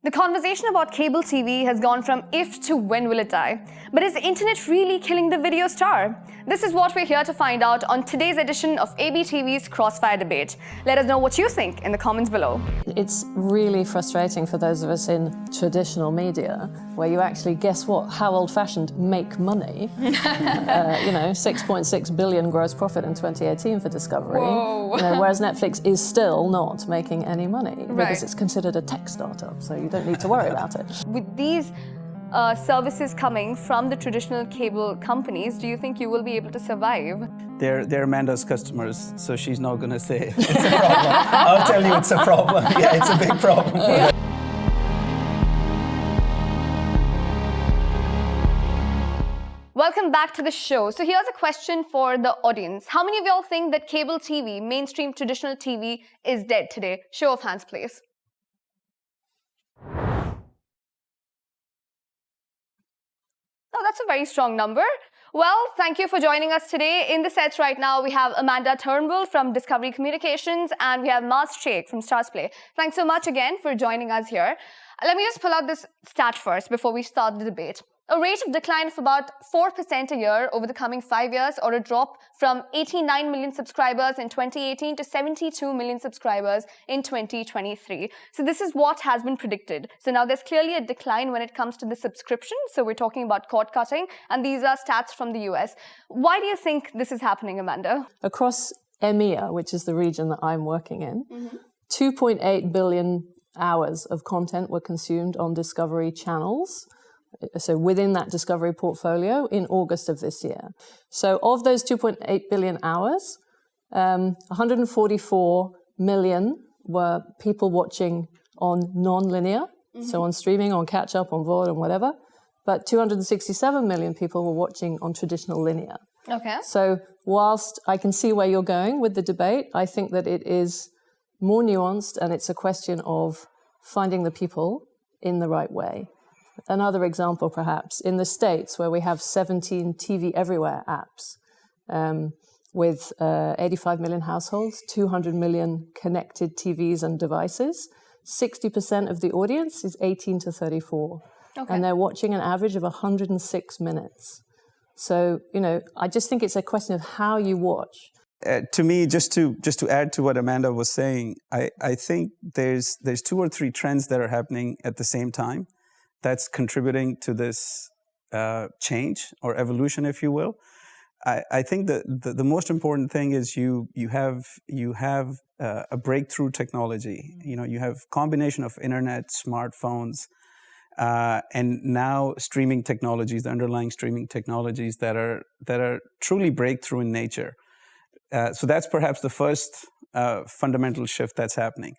The conversation about cable TV has gone from if to when will it die. But is the internet really killing the video star? This is what we're here to find out on today's edition of ABTV's Crossfire debate. Let us know what you think in the comments below. It's really frustrating for those of us in traditional media, where you actually, guess what, how old-fashioned, make money. 6.6 billion gross profit in 2018 for Discovery. Whereas Netflix is still not making any money because it's considered a tech startup, so you don't need to worry about it. With these services coming from the traditional cable companies, do you think you will be able to survive? They're Amanda's customers, so she's not going to say it's a problem. I'll tell you it's a problem. Yeah, it's a big problem. Yeah. Welcome back to the show. So here's a question for the audience. How many of y'all think that cable TV, mainstream traditional TV, is dead today? Show of hands, please. Oh, that's a very strong number. Well, thank you for joining us today. In the sets right now, we have Amanda Turnbull from Discovery Communications and we have Maaz Sheikh from Starzplay. Thanks so much again for joining us here. Let me just pull out this stat first before we start the debate. A rate of decline of about 4% a year over the coming 5 years, or a drop from 89 million subscribers in 2018 to 72 million subscribers in 2023. So this is what has been predicted. So now there's clearly a decline when it comes to the subscription. So we're talking about cord cutting, and these are stats from the US. Why do you think this is happening, Amanda? Across EMEA, which is the region that I'm working in, 2.8 billion hours of content were consumed on Discovery channels. So within that Discovery portfolio in August of this year. So of those 2.8 billion hours, 144 million were people watching on non-linear, so on streaming, on catch-up, on VOD, and whatever. But 267 million people were watching on traditional linear. Okay. So whilst I can see where you're going with the debate, I think that it is more nuanced and it's a question of finding the people in the right way. Another example, perhaps, in the States, where we have 17 TV Everywhere apps with 85 million households, 200 million connected TVs and devices. 60% of the audience is 18 to 34. Okay. And they're watching an average of 106 minutes. So, I just think it's a question of how you watch. To me, just to add to what Amanda was saying, I think there's 2 or 3 trends that are happening at the same time that's contributing to this change or evolution, if you will. I think that the most important thing is you have a breakthrough technology. You have combination of internet, smartphones, and now streaming technologies, the underlying streaming technologies that are truly breakthrough in nature. So that's perhaps the first fundamental shift that's happening.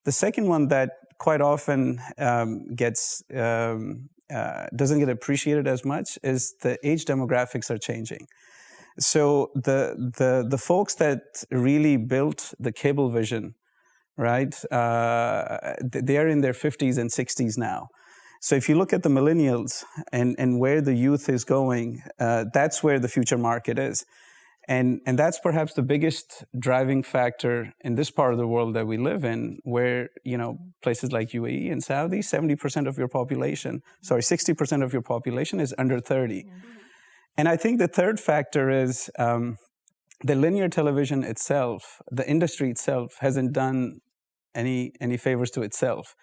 The second one that quite often doesn't get appreciated as much is the age demographics are changing. So the folks that really built the cable vision, right? They are in their 50s and 60s now. So if you look at the millennials and where the youth is going, that's where the future market is. And that's perhaps the biggest driving factor in this part of the world that we live in, where, places like UAE and Saudi, 60% of your population is under 30. And I think the third factor is the linear television itself, the industry itself, hasn't done any favors to itself.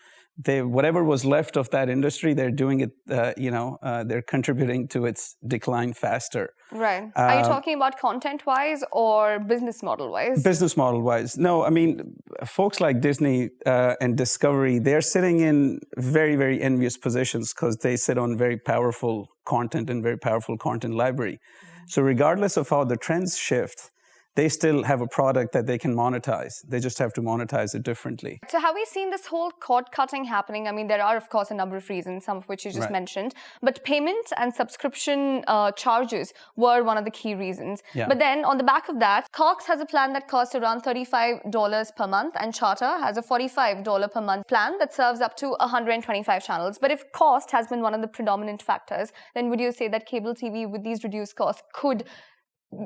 Whatever was left of that industry, they're doing it, they're contributing to its decline faster. Right. Are you talking about content-wise or business model-wise? Business model-wise. No, I mean, folks like Disney and Discovery, they're sitting in very, very envious positions because they sit on very powerful content and very powerful content library. So regardless of how the trends shift, they still have a product that they can monetize. They just have to monetize it differently. So have we seen this whole cord cutting happening? I mean, there are, of course, a number of reasons, some of which you just mentioned. But payment and subscription charges were one of the key reasons. Yeah. But then on the back of that, Cox has a plan that costs around $35 per month, and Charter has a $45 per month plan that serves up to 125 channels. But if cost has been one of the predominant factors, then would you say that cable TV with these reduced costs could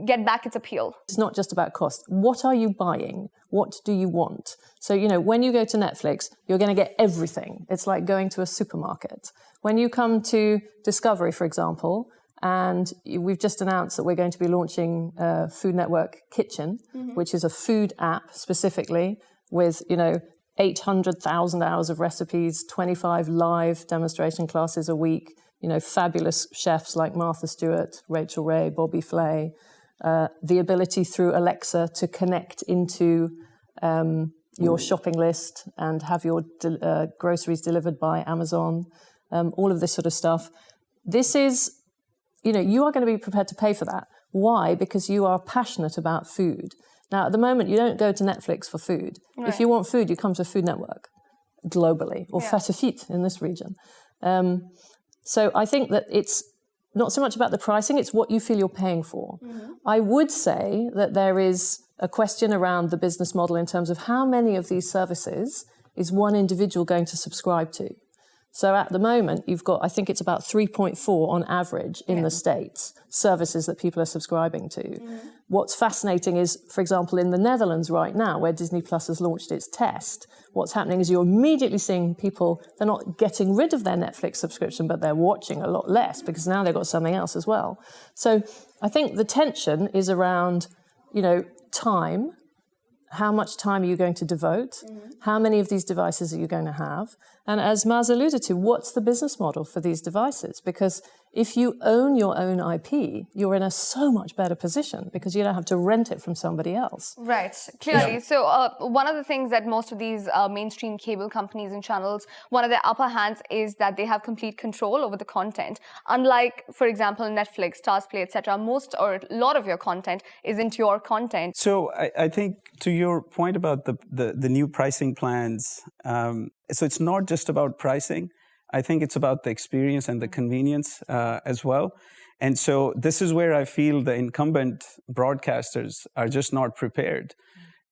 get back its appeal? It's not just about cost. What are you buying? What do you want? So, when you go to Netflix, you're going to get everything. It's like going to a supermarket. When you come to Discovery, for example, and we've just announced that we're going to be launching Food Network Kitchen, which is a food app specifically with, 800,000 hours of recipes, 25 live demonstration classes a week, fabulous chefs like Martha Stewart, Rachel Ray, Bobby Flay, the ability through Alexa to connect into your shopping list and have your groceries delivered by Amazon, all of this sort of stuff. This is, you are going to be prepared to pay for that. Why? Because you are passionate about food. Now, at the moment, you don't go to Netflix for food. Right. If you want food, you come to Food Network globally, or Fatafit in this region. So I think that it's not so much about the pricing, it's what you feel you're paying for. I would say that there is a question around the business model in terms of how many of these services is one individual going to subscribe to. So at the moment, you've got, I think it's about 3.4 on average in the States, services that people are subscribing to. What's fascinating is, for example, in the Netherlands right now, where Disney Plus has launched its test, what's happening is you're immediately seeing people, they're not getting rid of their Netflix subscription, but they're watching a lot less because now they've got something else as well. So I think the tension is around, time. How much time are you going to devote? How many of these devices are you going to have? And as Maaz alluded to, what's the business model for these devices? Because if you own your own IP, you're in a so much better position because you don't have to rent it from somebody else. Right, clearly. Yeah. So one of the things that most of these mainstream cable companies and channels, one of their upper hands is that they have complete control over the content. Unlike, for example, Netflix, Starzplay, etc., most or a lot of your content isn't your content. So I think to your point about the new pricing plans, so it's not just about pricing. I think it's about the experience and the convenience as well. And so this is where I feel the incumbent broadcasters are just not prepared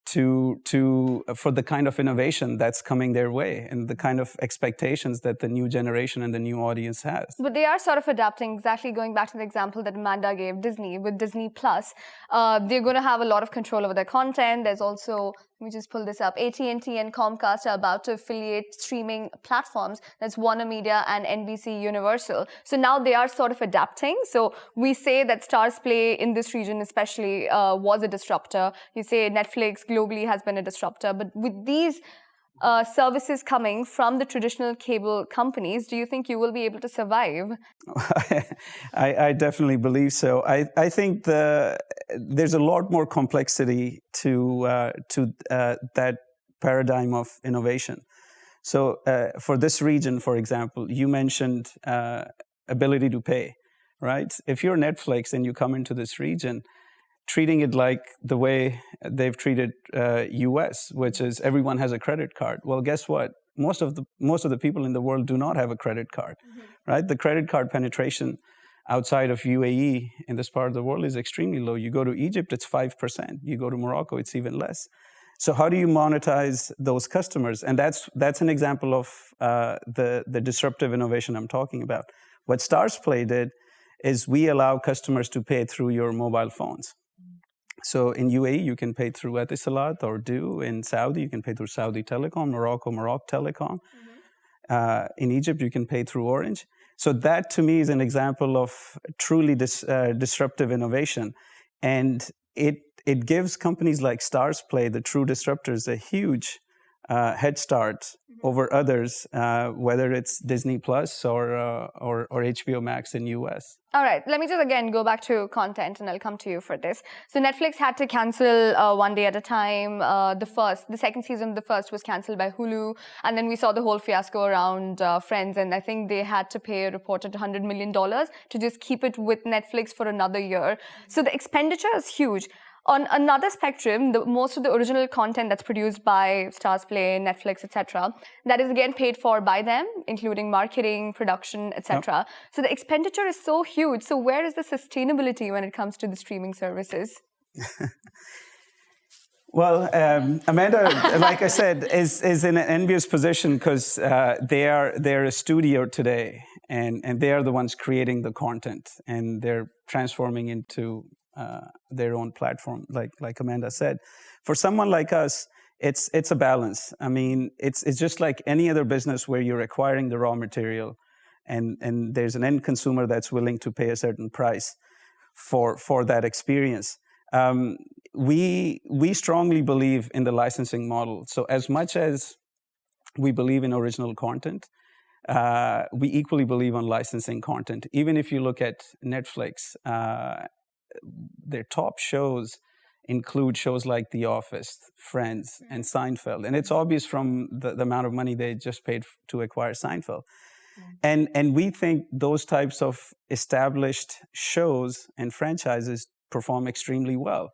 for the kind of innovation that's coming their way and the kind of expectations that the new generation and the new audience has. But they are sort of adapting, exactly going back to the example that Amanda gave, Disney, with Disney Plus. They're going to have a lot of control over their content. There's also, let me just pull this up, AT&T and Comcast are about to affiliate streaming platforms. That's Warner Media and NBC Universal. So now they are sort of adapting. So we say that Starzplay in this region especially was a disruptor. You say Netflix globally has been a disruptor. But with these services coming from the traditional cable companies, do you think you will be able to survive? I definitely believe so. I think there's a lot more complexity to that paradigm of innovation. So for this region, for example, you mentioned ability to pay, right? If you're Netflix and you come into this region, treating it like the way they've treated US, which is everyone has a credit card. Well, guess what? Most of the people in the world do not have a credit card, right? The credit card penetration outside of UAE in this part of the world is extremely low. You go to Egypt, it's 5%. You go to Morocco, it's even less. So how do you monetize those customers? And that's an example of the disruptive innovation I'm talking about. What Starzplay did is we allow customers to pay through your mobile phones. So in UAE, you can pay through Etisalat or Du. In Saudi, you can pay through Saudi Telecom, Morocco Telecom. In Egypt, you can pay through Orange. So that, to me, is an example of truly disruptive innovation. And it gives companies like Starzplay, the true disruptors, a huge head start over others, whether it's Disney Plus or HBO Max in US. All right, let me just again go back to content, and I'll come to you for this. So Netflix had to cancel One Day at a Time. The second season of the first was cancelled by Hulu, and then we saw the whole fiasco around Friends, and I think they had to pay a reported $100 million to just keep it with Netflix for another year. So the expenditure is huge. On another spectrum, most of the original content that's produced by Starzplay, Netflix, etc., that is again paid for by them, including marketing, production, etc. Yep. So the expenditure is so huge. So where is the sustainability when it comes to the streaming services? Well, Amanda, like I said, is in an envious position because they're a studio today, and they are the ones creating the content, and they're transforming into their own platform, like Amanda said. For someone like us, it's a balance. I mean, it's just like any other business where you're acquiring the raw material, and there's an end consumer that's willing to pay a certain price for that experience. We strongly believe in the licensing model. So as much as we believe in original content, we equally believe on licensing content. Even if you look at Netflix, their top shows include shows like The Office, Friends, and Seinfeld. And it's obvious from the amount of money they just paid to acquire Seinfeld. And we think those types of established shows and franchises perform extremely well.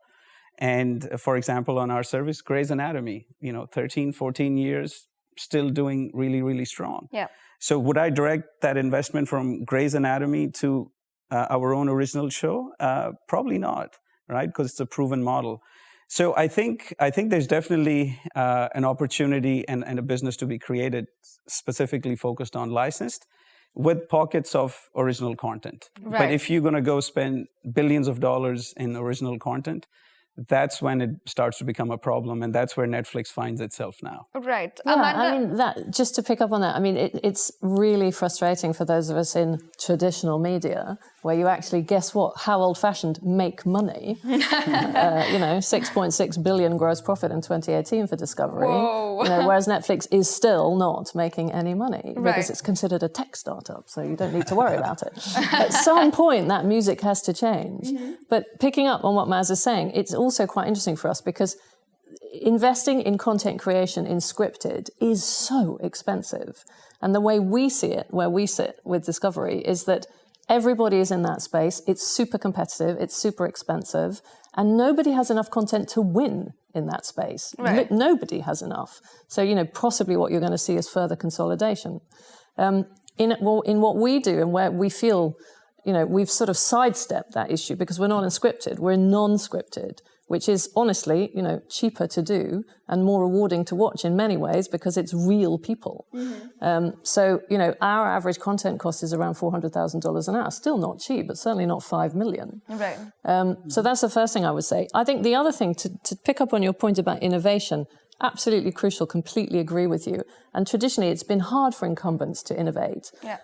And for example, on our service, Grey's Anatomy, 13, 14 years, still doing really, really strong. Yeah. So would I direct that investment from Grey's Anatomy to our own original show? Probably not, right? Because it's a proven model. So I think there's definitely an opportunity and a business to be created specifically focused on licensed with pockets of original content. Right. But if you're going to go spend billions of dollars in original content, that's when it starts to become a problem, and that's where Netflix finds itself now. Right. Yeah, Amanda? I mean, just to pick up on that, I mean, it's really frustrating for those of us in traditional media, where you actually, guess what, how old-fashioned, make money. 6.6 billion gross profit in 2018 for Discovery. Whoa. Whereas Netflix is still not making any money because Right. it's considered a tech startup, so you don't need to worry about it. At some point, that music has to change. Mm-hmm. But picking up on what Maaz is saying, it's also quite interesting for us because investing in content creation in scripted is so expensive. And the way we see it, where we sit with Discovery, is that everybody is in that space. It's super competitive. It's super expensive. And nobody has enough content to win in that space. Right. Nobody has enough. So, possibly what you're going to see is further consolidation. In what we do and where we feel, we've sort of sidestepped that issue because we're not in scripted. We're in non-scripted, which is honestly, cheaper to do and more rewarding to watch in many ways because it's real people. Mm-hmm. So, our average content cost is around $400,000 an hour. Still not cheap, but certainly not $5 million. Right. So that's the first thing I would say. I think the other thing, to pick up on your point about innovation, absolutely crucial, completely agree with you. And traditionally, it's been hard for incumbents to innovate. Yeah.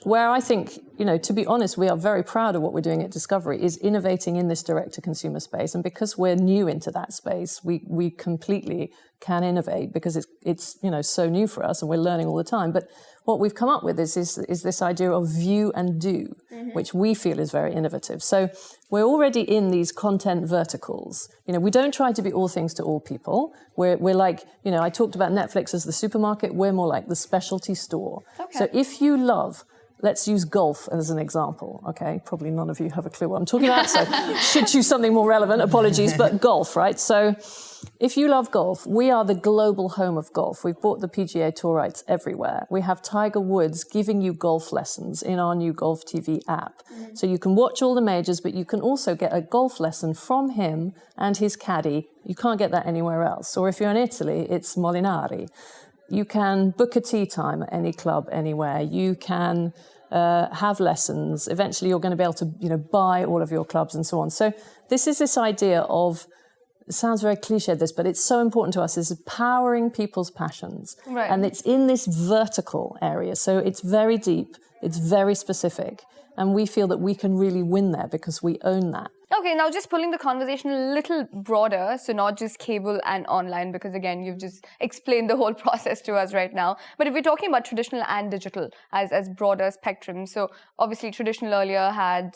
Where I think, to be honest, we are very proud of what we're doing at Discovery is innovating in this direct-to-consumer space. And because we're new into that space, we completely can innovate because it's so new for us and we're learning all the time. But what we've come up with is this idea of view and do, mm-hmm. which we feel is very innovative. So we're already in these content verticals. We don't try to be all things to all people. We're like, I talked about Netflix as the supermarket. We're more like the specialty store. Okay. So if you love... Let's use golf as an example, okay? Probably none of you have a clue what I'm talking about, so should choose something more relevant, apologies, but golf, right? So if you love golf, we are the global home of golf. We've bought the PGA Tour rights everywhere. We have Tiger Woods giving you golf lessons in our new Golf TV app. Mm-hmm. So you can watch all the majors, but you can also get a golf lesson from him and his caddy. You can't get that anywhere else. Or if you're in Italy, it's Molinari. You can book a tee time at any club, anywhere. You can have lessons. Eventually, you're going to be able to, buy all of your clubs and so on. So this is this idea of, it sounds very cliche, this, but it's so important to us, is empowering people's passions. Right. And it's in this vertical area. So it's very deep. It's very specific. And we feel that we can really win there because we own that. Okay, now just pulling the conversation a little broader, so not just cable and online, because again, you've just explained the whole process to us right now. But if we're talking about traditional and digital as broader spectrum, so obviously traditional earlier had,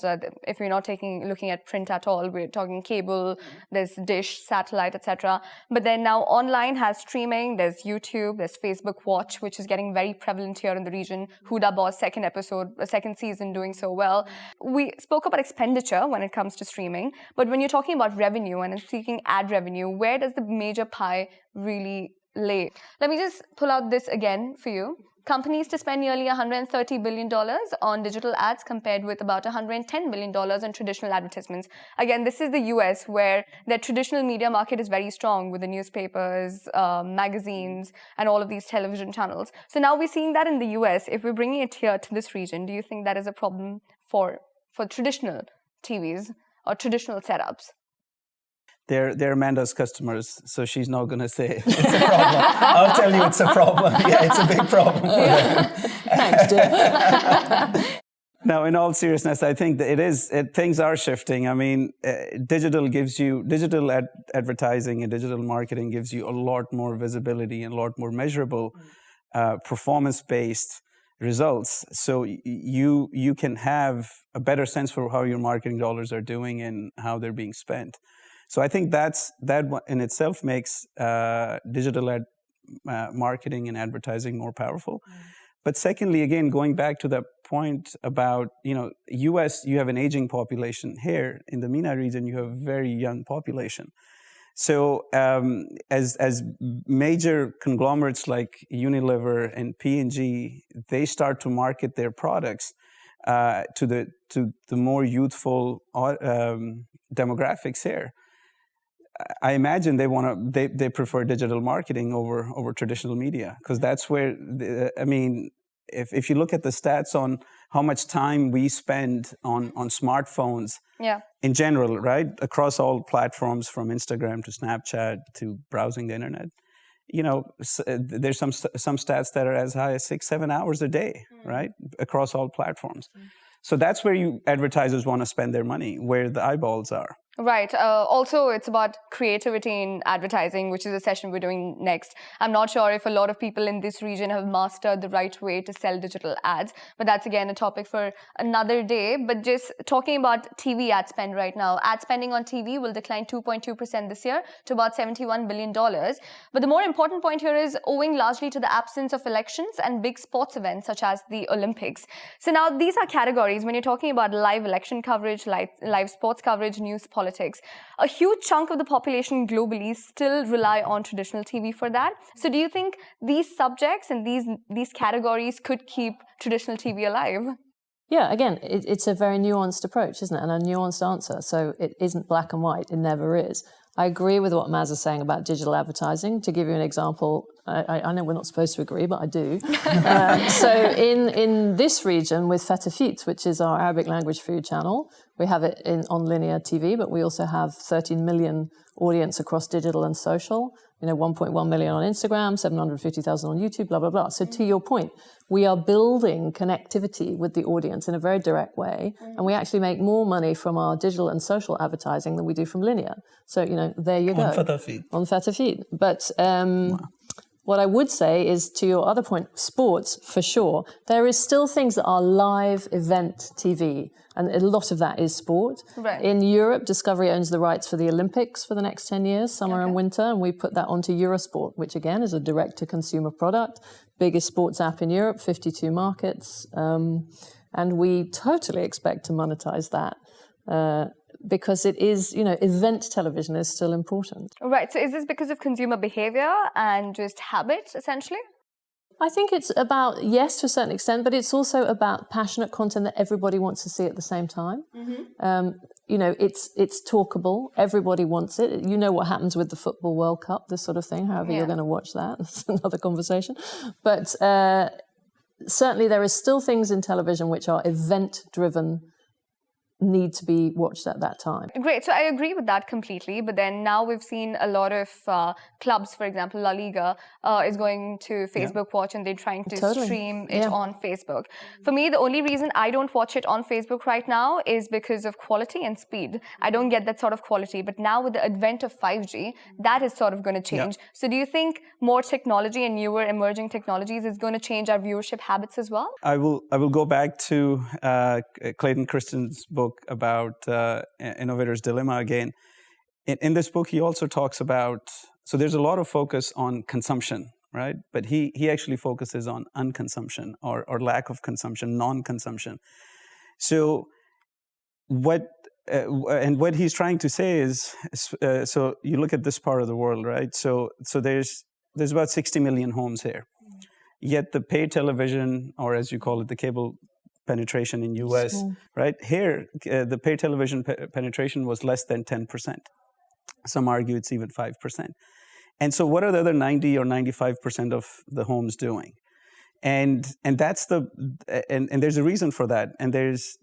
if we're not looking at print at all, we're talking cable, there's dish, satellite, etc. But then now online has streaming, there's YouTube, there's Facebook Watch, which is getting very prevalent here in the region. Huda Boss, second season doing so well. We spoke about expenditure when it comes to streaming. But when you're talking about revenue and seeking ad revenue, where does the major pie really lay? Let me just pull out this again for you. Companies to spend nearly $130 billion on digital ads compared with about $110 billion on traditional advertisements. Again, this is the US where their traditional media market is very strong with the newspapers, magazines, and all of these television channels. So now we're seeing that in the US. If we're bringing it here to this region, do you think that is a problem for traditional TVs? traditional setups? They're Amanda's customers, so she's not going to say it's a problem. I'll tell you it's a problem. Yeah, it's a big problem for them. Thanks, dear. Now, in all seriousness, I think that things are shifting. I mean, digital advertising and digital marketing gives you a lot more visibility and a lot more measurable performance-based results. So you can have a better sense for how your marketing dollars are doing and how they're being spent. So I think that in itself makes digital marketing and advertising more powerful. But secondly, again, going back to that point about, US, you have an aging population. Here in the MENA region, you have a very young population. So as major conglomerates like Unilever and P&G, they start to market their products to the more youthful demographics here, I imagine they prefer digital marketing over traditional media, because that's where if you look at the stats on how much time we spend on smartphones in general, right, across all platforms from Instagram to Snapchat to browsing the internet, there's some stats that are as high as 6-7 hours a day, right, across all platforms. So that's where advertisers want to spend their money, where the eyeballs are. Right. Also, it's about creativity in advertising, which is a session we're doing next. I'm not sure if a lot of people in this region have mastered the right way to sell digital ads, but that's again a topic for another day. But just talking about TV ad spend right now, ad spending on TV will decline 2.2% this year to about $71 billion. But the more important point here is owing largely to the absence of elections and big sports events such as the Olympics. So now these are categories when you're talking about live election coverage, live sports coverage, news, politics. A huge chunk of the population globally still rely on traditional TV for that. So do you think these subjects and these categories could keep traditional TV alive? Yeah, again, it's a very nuanced approach, isn't it? And a nuanced answer. So it isn't black and white. It never is. I agree with what Maaz is saying about digital advertising. To give you an example, I know we're not supposed to agree, but I do. So in this region with Fatafit, which is our Arabic language food channel, we have it on linear TV, but we also have 13 million audience across digital and social. 1.1 million on Instagram, 750,000 on YouTube, blah, blah, blah. So to your point, we are building connectivity with the audience in a very direct way. And we actually make more money from our digital and social advertising than we do from linear. So, there you go. On Fatafit. On Fatafit. But what I would say is, to your other point, sports, for sure. There is still things that are live event TV, and a lot of that is sport. Right. In Europe, Discovery owns the rights for the Olympics for the next 10 years, summer and winter, and we put that onto Eurosport, which again is a direct-to-consumer product, biggest sports app in Europe, 52 markets, and we totally expect to monetize that. Because it is, event television is still important. Right. So is this because of consumer behavior and just habit, essentially? I think it's about, yes, to a certain extent, but it's also about passionate content that everybody wants to see at the same time. It's talkable. Everybody wants it. You know what happens with the Football World Cup, this sort of thing, however you're going to watch that. That's another conversation. But certainly there is still things in television which are event-driven, need to be watched at that time. Great. So I agree with that completely. But then now we've seen a lot of clubs, for example, La Liga is going to Facebook Watch and they're trying to stream it on Facebook. For me, the only reason I don't watch it on Facebook right now is because of quality and speed. I don't get that sort of quality. But now with the advent of 5G, that is sort of going to change. So do you think more technology and newer emerging technologies is going to change our viewership habits as well? I will go back to Clayton Christensen's book about Innovator's Dilemma again. In this book, he also talks about, so there's a lot of focus on consumption, right? But he actually focuses on unconsumption or lack of consumption, non-consumption. So what he's trying to say is, so you look at this part of the world, right? So there's about 60 million homes here. Yet the pay television, or as you call it, the cable penetration in US, right? Here, the pay television penetration was less than 10%. Some argue it's even 5%. And so what are the other 90 or 95% of the homes doing? And that's and there's a reason for that. And there's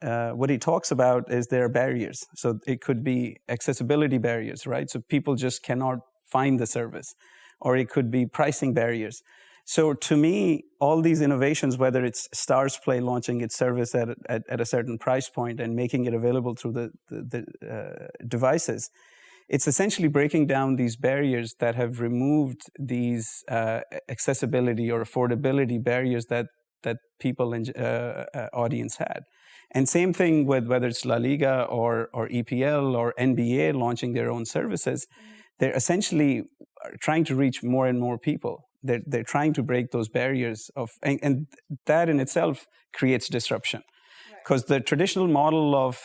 what he talks about is there are barriers. So it could be accessibility barriers, right? So people just cannot find the service, or it could be pricing barriers. So to me, all these innovations, whether it's Starzplay launching its service at a certain price point and making it available through the devices, it's essentially breaking down these barriers that have removed these accessibility or affordability barriers that people in audience had. And same thing with whether it's La Liga or EPL or NBA launching their own services. They're essentially trying to reach more and more people. They're trying to break those barriers and that in itself creates disruption. Because the traditional model of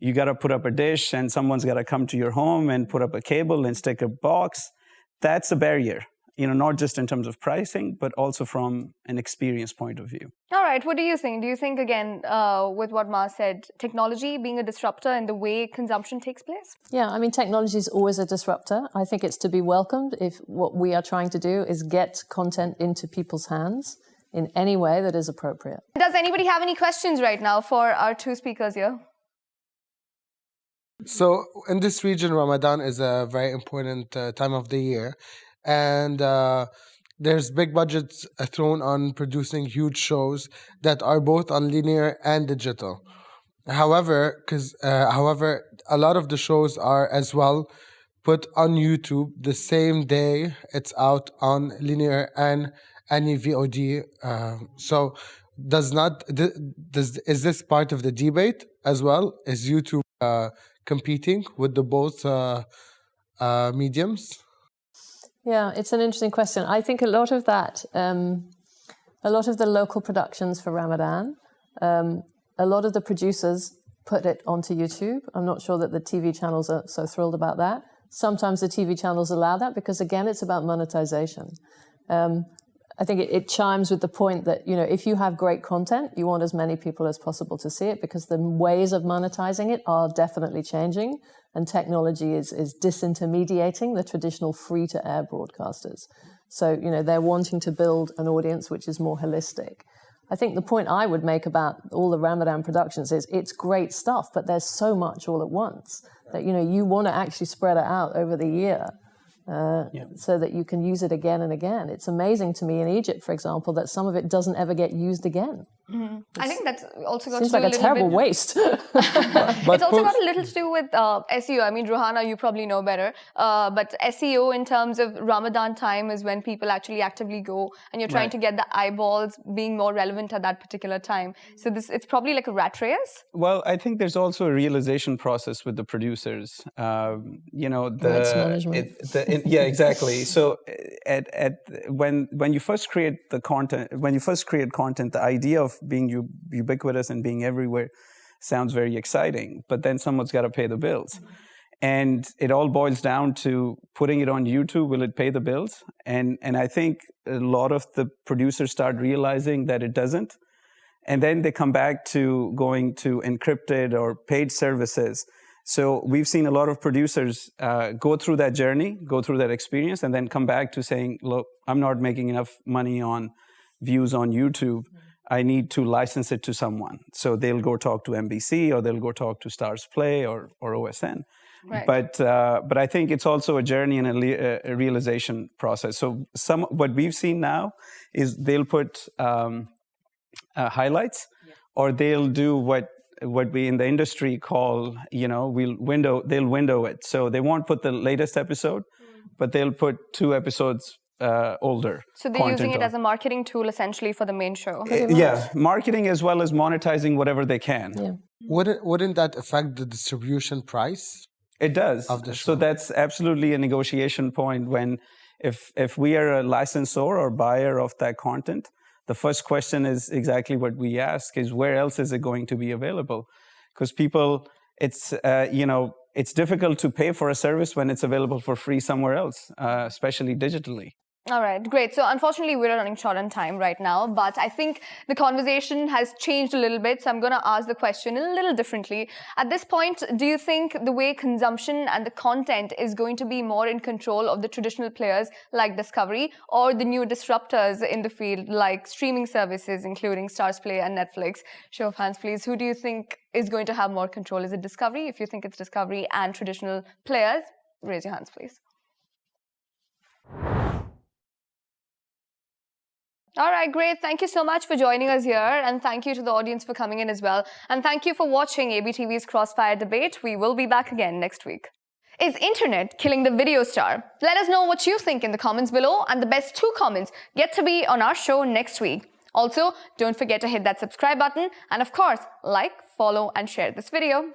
you got to put up a dish and someone's got to come to your home and put up a cable and stick a box, that's a barrier. Not just in terms of pricing, but also from an experience point of view. All right, what do you think? Do you think, again, with what Maaz said, technology being a disruptor in the way consumption takes place? Yeah, I mean, technology is always a disruptor. I think it's to be welcomed if what we are trying to do is get content into people's hands in any way that is appropriate. Does anybody have any questions right now for our two speakers here? So in this region, Ramadan is a very important time of the year. And there's big budgets thrown on producing huge shows that are both on linear and digital. However, a lot of the shows are as well put on YouTube the same day it's out on linear and any VOD. So is this part of the debate as well? Is YouTube competing with the both mediums? Yeah, it's an interesting question. I think a lot of that, a lot of the local productions for Ramadan, a lot of the producers put it onto YouTube. I'm not sure that the TV channels are so thrilled about that. Sometimes the TV channels allow that because, again, it's about monetization. I think it chimes with the point that, if you have great content, you want as many people as possible to see it because the ways of monetizing it are definitely changing. And technology is disintermediating the traditional free-to-air broadcasters. So, they're wanting to build an audience which is more holistic. I think the point I would make about all the Ramadan productions is it's great stuff, but there's so much all at once that, you want to actually spread it out over the year so that you can use it again and again. It's amazing to me in Egypt, for example, that some of it doesn't ever get used again. Mm-hmm. I think that's also got seems to do like a terrible bit... waste. It's also got a little to do with SEO. I mean, Ruhana, you probably know better. But SEO in terms of Ramadan time is when people actually actively go and you're trying to get the eyeballs being more relevant at that particular time. So it's probably like a rat race. Well, I think there's also a realization process with the producers. Rights management. Yeah, exactly. So when you first create the content, the idea of being ubiquitous and being everywhere sounds very exciting, but then someone's got to pay the bills. And it all boils down to putting it on YouTube. Will it pay the bills? And I think a lot of the producers start realizing that it doesn't. And then they come back to going to encrypted or paid services. So we've seen a lot of producers go through that journey, go through that experience, and then come back to saying, look, I'm not making enough money on views on YouTube. I need to license it to someone. So they'll go talk to NBC or they'll go talk to Starzplay or OSN. Right. But I think it's also a journey and a realization process. So what we've seen now is they'll put highlights, or they'll do what we in the industry call, they'll window it. So they won't put the latest episode, but they'll put 2 episodes older. So they're using it as a marketing tool essentially for the main show. Yeah, marketing as well as monetizing whatever they can. Yeah. Wouldn't that affect the distribution price? It does. Of the show? So that's absolutely a negotiation point when if we are a licensor or buyer of that content, the first question is exactly what we ask is where else is it going to be available? Because people, it's difficult to pay for a service when it's available for free somewhere else, especially digitally. All right, great. So unfortunately, we're running short on time right now, but I think the conversation has changed a little bit, so I'm going to ask the question a little differently. At this point, do you think the way consumption and the content is going to be more in control of the traditional players like Discovery or the new disruptors in the field like streaming services, including Starzplay and Netflix? Show of hands, please. Who do you think is going to have more control? Is it Discovery? If you think it's Discovery and traditional players, raise your hands, please. All right, great. Thank you so much for joining us here, and thank you to the audience for coming in as well. And thank you for watching ABTV's Crossfire debate. We will be back again next week. Is internet killing the video star? Let us know what you think in the comments below, and the best 2 comments get to be on our show next week. Also, don't forget to hit that subscribe button, and of course, like, follow, and share this video.